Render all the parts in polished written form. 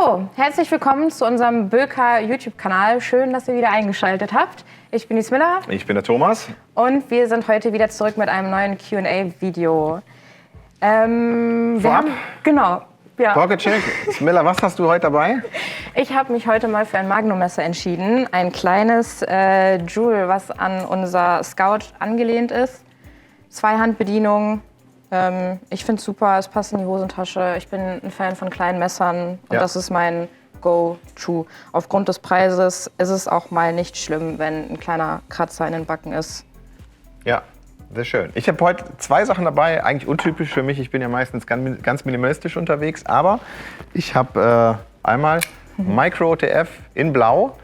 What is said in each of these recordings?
So, herzlich willkommen zu unserem Böker YouTube-Kanal. Schön, dass ihr wieder eingeschaltet habt. Ich bin die Smilla. Ich bin der Thomas. Und wir sind heute wieder zurück mit einem neuen Q&A-Video. Genau. Ja. Pocketcheck. Smilla, was hast du heute dabei? Ich habe mich heute mal für ein Magnum-Messer entschieden. Ein kleines Jewel, was an unser Scout angelehnt ist. Zweihandbedienung. Ich finde es super, es passt in die Hosentasche. Ich bin ein Fan von kleinen Messern und das ist mein Go-To. Aufgrund des Preises ist es auch mal nicht schlimm, wenn ein kleiner Kratzer in den Backen ist. Ja, sehr schön. Ich habe heute zwei Sachen dabei, eigentlich untypisch für mich. Ich bin ja meistens ganz minimalistisch unterwegs, aber ich habe einmal Micro OTF in Blau.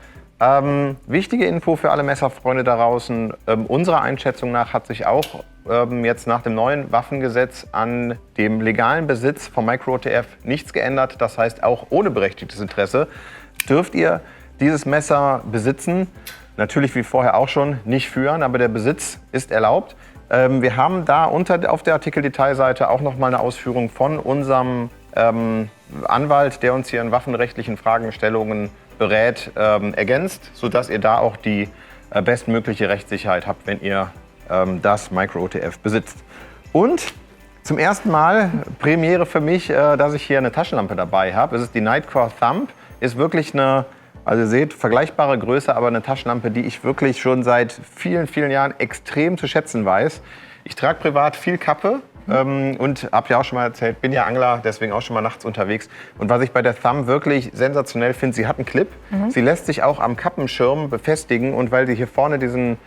Wichtige Info für alle Messerfreunde da draußen. Unserer Einschätzung nach hat sich auch jetzt nach dem neuen Waffengesetz an dem legalen Besitz von Micro OTF nichts geändert. Das heißt, auch ohne berechtigtes Interesse dürft ihr dieses Messer besitzen. Natürlich wie vorher auch schon, nicht führen, aber der Besitz ist erlaubt. Wir haben da auf der Artikeldetailseite auch noch mal eine Ausführung von unserem Anwalt, der uns hier in waffenrechtlichen Fragestellungen berät, ergänzt, sodass ihr da auch die bestmögliche Rechtssicherheit habt, wenn ihr das Micro OTF besitzt. Und zum ersten Mal Premiere für mich, dass ich hier eine Taschenlampe dabei habe. Es ist die Nightcore Thumb, ist wirklich eine, also ihr seht, vergleichbare Größe, aber eine Taschenlampe, die ich wirklich schon seit vielen, vielen Jahren extrem zu schätzen weiß. Ich trage privat viel Kappe. Und habe ja auch schon mal erzählt, bin ja Angler, deswegen auch schon mal nachts unterwegs. Und was ich bei der Thumb wirklich sensationell finde, sie hat einen Clip. Sie lässt sich auch am Kappenschirm befestigen und weil sie hier vorne diesen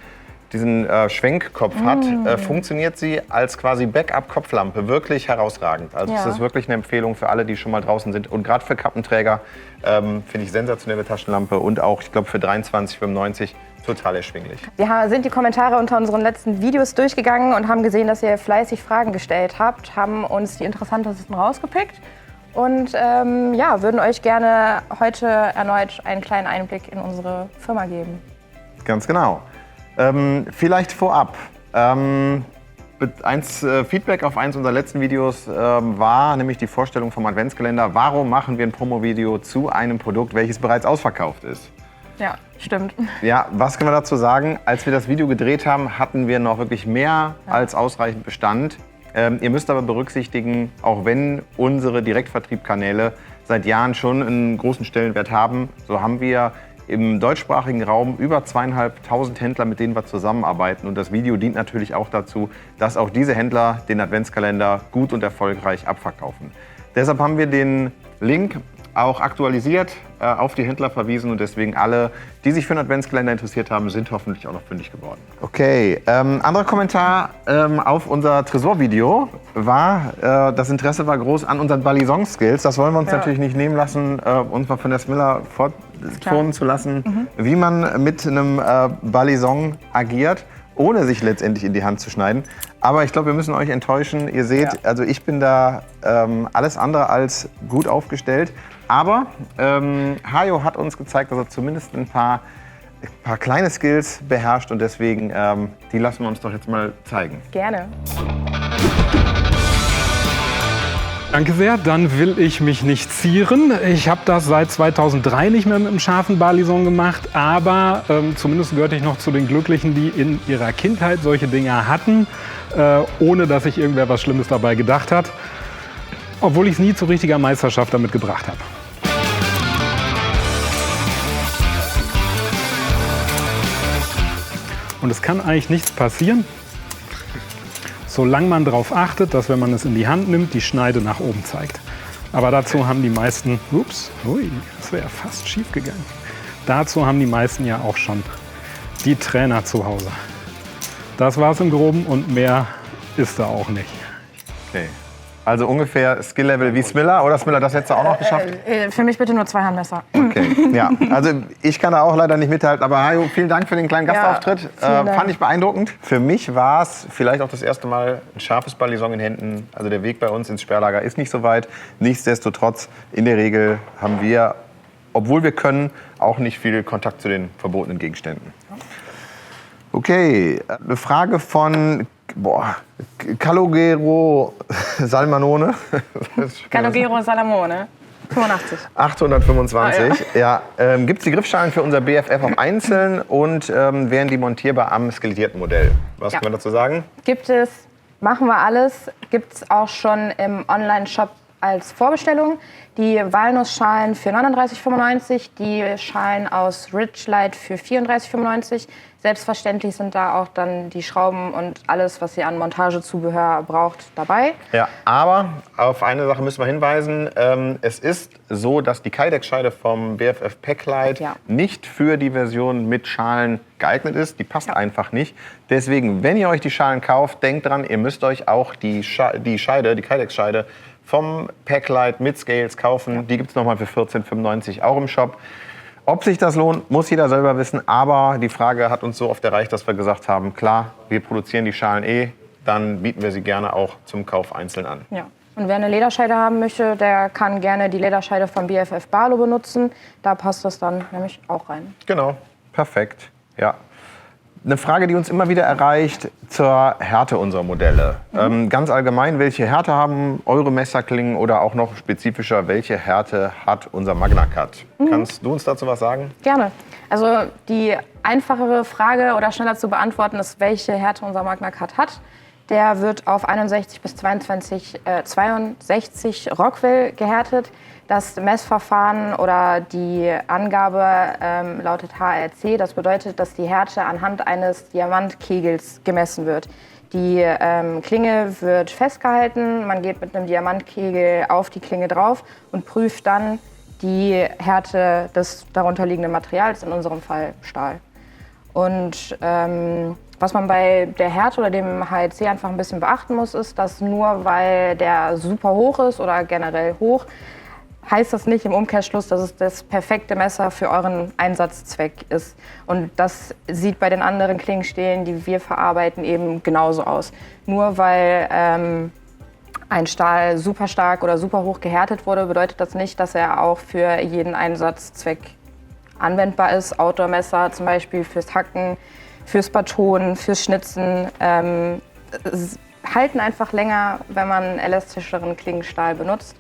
Schwenkkopf hat, funktioniert sie als quasi Backup-Kopflampe wirklich herausragend. Also es ist wirklich eine Empfehlung für alle, die schon mal draußen sind. Und gerade für Kappenträger finde ich sensationelle Taschenlampe und auch, ich glaube, für 23,95 total erschwinglich. Wir sind die Kommentare unter unseren letzten Videos durchgegangen und haben gesehen, dass ihr fleißig Fragen gestellt habt, haben uns die interessantesten rausgepickt und würden euch gerne heute erneut einen kleinen Einblick in unsere Firma geben. Ganz genau. Vielleicht vorab. Feedback auf eins unserer letzten Videos war nämlich die Vorstellung vom Adventskalender. Warum machen wir ein Promo-Video zu einem Produkt, welches bereits ausverkauft ist? Ja, stimmt. Ja, was können wir dazu sagen? Als wir das Video gedreht haben, hatten wir noch wirklich mehr als ausreichend Bestand. Ihr müsst aber berücksichtigen, auch wenn unsere Direktvertriebkanäle seit Jahren schon einen großen Stellenwert haben, so haben wir im deutschsprachigen Raum über 2.500 Händler, mit denen wir zusammenarbeiten. Und das Video dient natürlich auch dazu, dass auch diese Händler den Adventskalender gut und erfolgreich abverkaufen. Deshalb haben wir den Link auch aktualisiert, auf die Händler verwiesen und deswegen alle, die sich für den Adventskalender interessiert haben, sind hoffentlich auch noch fündig geworden. Okay, anderer Kommentar auf unser Tresorvideo war, das Interesse war groß an unseren Balisong-Skills. Das wollen wir uns natürlich nicht nehmen lassen, uns mal von der Smilla forttonen zu lassen, wie man mit einem Balisong agiert, ohne sich letztendlich in die Hand zu schneiden. Aber ich glaube, wir müssen euch enttäuschen. Ihr seht, also ich bin da alles andere als gut aufgestellt. Aber Hajo hat uns gezeigt, dass er zumindest ein paar kleine Skills beherrscht. Und deswegen, die lassen wir uns doch jetzt mal zeigen. Gerne. Danke sehr, dann will ich mich nicht zieren. Ich habe das seit 2003 nicht mehr mit einem scharfen Balisong gemacht, aber zumindest gehörte ich noch zu den Glücklichen, die in ihrer Kindheit solche Dinger hatten, ohne dass sich irgendwer was Schlimmes dabei gedacht hat, obwohl ich es nie zu richtiger Meisterschaft damit gebracht habe. Und es kann eigentlich nichts passieren, solange man darauf achtet, dass, wenn man es in die Hand nimmt, die Schneide nach oben zeigt. Aber dazu haben die meisten, das wäre fast schief gegangen. Dazu haben die meisten ja auch schon die Trainer zu Hause. Das war es im Groben und mehr ist da auch nicht. Okay. Also ungefähr Skill-Level wie Smilla, oder Smilla, das hättest du auch noch geschafft? Für mich bitte nur Zweihandmesser. Okay, ja. Also ich kann da auch leider nicht mithalten, aber Hajo, vielen Dank für den kleinen Gastauftritt. Fand ich beeindruckend. Für mich war es vielleicht auch das erste Mal ein scharfes Balisong in Händen. Also der Weg bei uns ins Sperrlager ist nicht so weit. Nichtsdestotrotz, in der Regel haben wir, obwohl wir können, auch nicht viel Kontakt zu den verbotenen Gegenständen. Okay, eine Frage von Calogero Salmanone. Calogero Salamone. 85. 825. Ja. Gibt es die Griffschalen für unser BFF auch einzeln und wären die montierbar am skelettierten Modell? Was können wir dazu sagen? Gibt es, machen wir alles. Gibt es auch schon im Online-Shop als Vorbestellung. Die Walnussschalen für 39,95, die Schalen aus Ridgelight für 34,95. Selbstverständlich sind da auch dann die Schrauben und alles, was ihr an Montagezubehör braucht, dabei. Ja, aber auf eine Sache müssen wir hinweisen. Es ist so, dass die Kydex-Scheide vom BFF Packlight nicht für die Version mit Schalen geeignet ist. Die passt einfach nicht. Deswegen, wenn ihr euch die Schalen kauft, denkt dran, ihr müsst euch auch die Kydex-Scheide vom Packlight mit Scales kaufen. Die gibt es nochmal für 14,95 auch im Shop. Ob sich das lohnt, muss jeder selber wissen. Aber die Frage hat uns so oft erreicht, dass wir gesagt haben, klar, wir produzieren die Schalen dann bieten wir sie gerne auch zum Kauf einzeln an. Ja. Und wer eine Lederscheide haben möchte, der kann gerne die Lederscheide vom BFF Barlow benutzen. Da passt das dann nämlich auch rein. Genau, perfekt. Ja. Eine Frage, die uns immer wieder erreicht zur Härte unserer Modelle. Ganz allgemein, welche Härte haben eure Messerklingen oder auch noch spezifischer, welche Härte hat unser Magna-Cut? Kannst du uns dazu was sagen? Gerne. Also die einfachere Frage oder schneller zu beantworten ist, welche Härte unser Magna-Cut hat. Der wird auf 61 bis 62 Rockwell gehärtet. Das Messverfahren oder die Angabe lautet HRC. Das bedeutet, dass die Härte anhand eines Diamantkegels gemessen wird. Die Klinge wird festgehalten, man geht mit einem Diamantkegel auf die Klinge drauf und prüft dann die Härte des darunterliegenden Materials, in unserem Fall Stahl. Und was man bei der Härte oder dem HRC einfach ein bisschen beachten muss, ist, dass nur weil der super hoch ist oder generell hoch, heißt das nicht im Umkehrschluss, dass es das perfekte Messer für euren Einsatzzweck ist. Und das sieht bei den anderen Klingenstählen, die wir verarbeiten, eben genauso aus. Nur weil ein Stahl super stark oder super hoch gehärtet wurde, bedeutet das nicht, dass er auch für jeden Einsatzzweck anwendbar ist. Outdoor-Messer zum Beispiel fürs Hacken, fürs Batonen, fürs Schnitzen halten einfach länger, wenn man elastischeren Klingenstahl benutzt.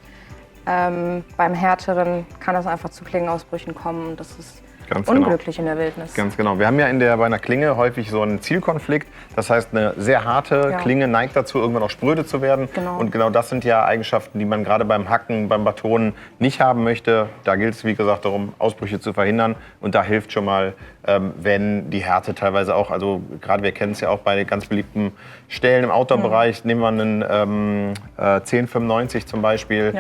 Beim härteren kann es einfach zu Klingenausbrüchen kommen und das ist unglücklich in der Wildnis. Ganz genau. Wir haben ja bei einer Klinge häufig so einen Zielkonflikt. Das heißt, eine sehr harte Klinge neigt dazu, irgendwann auch spröde zu werden. Genau. Und genau das sind ja Eigenschaften, die man gerade beim Hacken, beim Batonen nicht haben möchte. Da gilt es, wie gesagt, darum, Ausbrüche zu verhindern. Und da hilft schon mal, wenn die Härte teilweise auch, also gerade wir kennen es ja auch bei ganz beliebten Stellen im Outdoor-Bereich, nehmen wir einen 1095 zum Beispiel,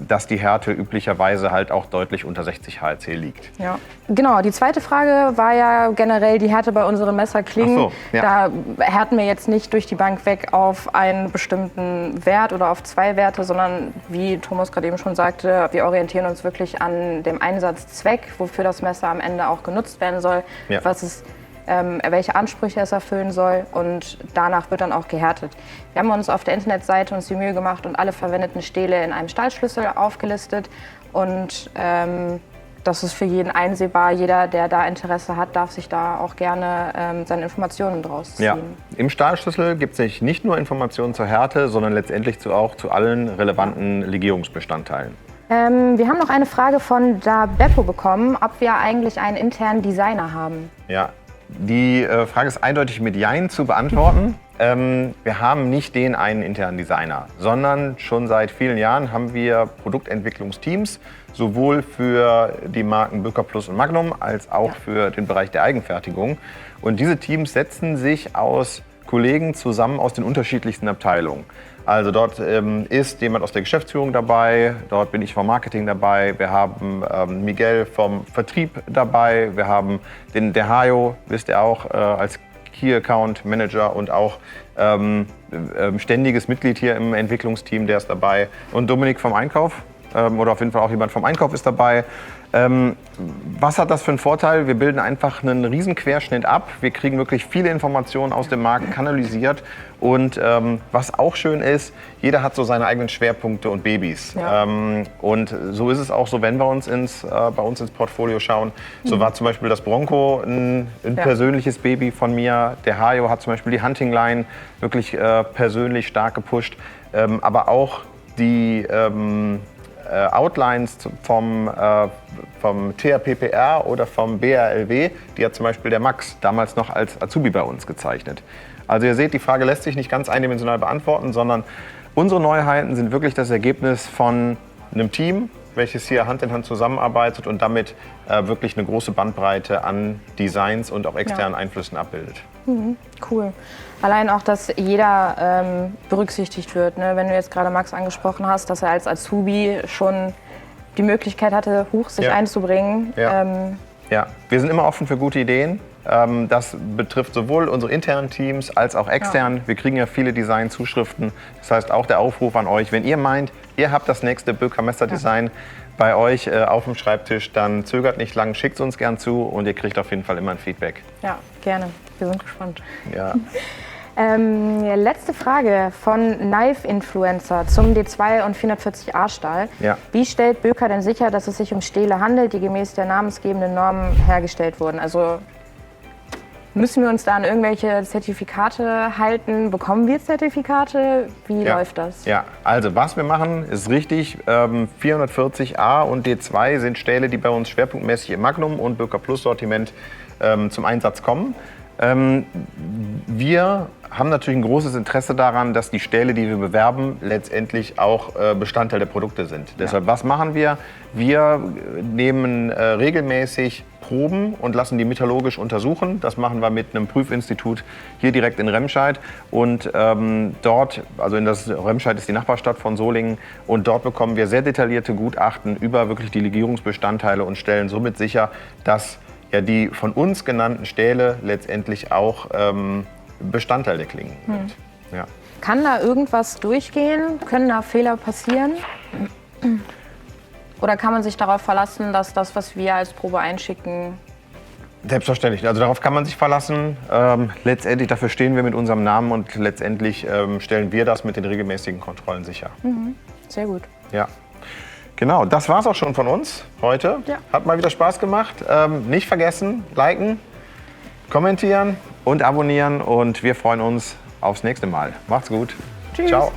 dass die Härte üblicherweise halt auch deutlich unter 60 HRC liegt. Ja. Genau, die zweite Frage war ja generell die Härte bei unseren Messerklingen. Ach so, ja. Da härten wir jetzt nicht durch die Bank weg auf einen bestimmten Wert oder auf zwei Werte, sondern wie Thomas gerade eben schon sagte, wir orientieren uns wirklich an dem Einsatzzweck, wofür das Messer am Ende auch genutzt werden soll, welche Ansprüche es erfüllen soll und danach wird dann auch gehärtet. Wir haben uns auf der Internetseite uns die Mühe gemacht und alle verwendeten Stähle in einem Stahlschlüssel aufgelistet und das ist für jeden einsehbar. Jeder, der da Interesse hat, darf sich da auch gerne seine Informationen draus ziehen. Ja. Im Stahlschlüssel gibt es nicht nur Informationen zur Härte, sondern letztendlich auch zu allen relevanten Legierungsbestandteilen. Wir haben noch eine Frage von Da Beppo bekommen, ob wir eigentlich einen internen Designer haben. Ja, die Frage ist eindeutig mit Jein zu beantworten. Wir haben nicht den einen internen Designer, sondern schon seit vielen Jahren haben wir Produktentwicklungsteams, sowohl für die Marken Böker Plus und Magnum als auch für den Bereich der Eigenfertigung. Und diese Teams setzen sich aus Kollegen zusammen aus den unterschiedlichsten Abteilungen. Also dort ist jemand aus der Geschäftsführung dabei, dort bin ich vom Marketing dabei, wir haben Miguel vom Vertrieb dabei, wir haben der Hajo, wisst ihr auch, als Key Account Manager und auch ständiges Mitglied hier im Entwicklungsteam, der ist dabei. Und Dominik vom Einkauf, oder auf jeden Fall auch jemand vom Einkauf ist dabei. Was hat das für einen Vorteil? Wir bilden einfach einen riesen Querschnitt ab. Wir kriegen wirklich viele Informationen aus dem Markt kanalisiert. Und was auch schön ist, jeder hat so seine eigenen Schwerpunkte und Babys. Ja. Und so ist es auch so, wenn wir uns bei uns ins Portfolio schauen. So war zum Beispiel das Bronco ein persönliches Baby von mir. Der Hajo hat zum Beispiel die Hunting Line wirklich persönlich stark gepusht. Aber auch die Outlines vom TRPPR oder vom BRLW, die hat zum Beispiel der Max damals noch als Azubi bei uns gezeichnet. Also ihr seht, die Frage lässt sich nicht ganz eindimensional beantworten, sondern unsere Neuheiten sind wirklich das Ergebnis von einem Team, welches hier Hand in Hand zusammenarbeitet und damit wirklich eine große Bandbreite an Designs und auch externen Einflüssen abbildet. Cool. Allein auch, dass jeder berücksichtigt wird. Ne? Wenn du jetzt gerade Max angesprochen hast, dass er als Azubi schon die Möglichkeit hatte, sich einzubringen. Ja, wir sind immer offen für gute Ideen. Das betrifft sowohl unsere internen Teams als auch extern. Wir kriegen ja viele Designzuschriften. Das heißt, auch der Aufruf an euch, wenn ihr meint, ihr habt das nächste Böker-Messer-Design bei euch auf dem Schreibtisch, dann zögert nicht lang, schickt es uns gern zu und ihr kriegt auf jeden Fall immer ein Feedback. Ja, gerne. Wir sind gespannt. Ja. Letzte Frage von Knife Influencer zum D2 und 440A Stahl. Ja. Wie stellt Böker denn sicher, dass es sich um Stähle handelt, die gemäß der namensgebenden Normen hergestellt wurden? Also müssen wir uns da an irgendwelche Zertifikate halten? Bekommen wir Zertifikate? Wie läuft das? Ja, also was wir machen, ist richtig. 440A und D2 sind Stähle, die bei uns schwerpunktmäßig im Magnum und Böker Plus Sortiment zum Einsatz kommen. Wir haben natürlich ein großes Interesse daran, dass die Stähle, die wir bewerben, letztendlich auch Bestandteil der Produkte sind. Deshalb, was machen wir? Wir nehmen regelmäßig Proben und lassen die metallurgisch untersuchen. Das machen wir mit einem Prüfinstitut hier direkt in Remscheid. Und dort, also Remscheid ist die Nachbarstadt von Solingen, und dort bekommen wir sehr detaillierte Gutachten über wirklich die Legierungsbestandteile und stellen somit sicher, dass die von uns genannten Stähle letztendlich auch Bestandteil der Klingen sind. Ja. Kann da irgendwas durchgehen? Können da Fehler passieren? Oder kann man sich darauf verlassen, dass das, was wir als Probe einschicken... Selbstverständlich. Also darauf kann man sich verlassen. Letztendlich, dafür stehen wir mit unserem Namen und letztendlich stellen wir das mit den regelmäßigen Kontrollen sicher. Sehr gut. Ja. Genau, das war's auch schon von uns heute. Ja. Hat mal wieder Spaß gemacht. Nicht vergessen, liken, kommentieren und abonnieren. Und wir freuen uns aufs nächste Mal. Macht's gut. Tschüss. Ciao.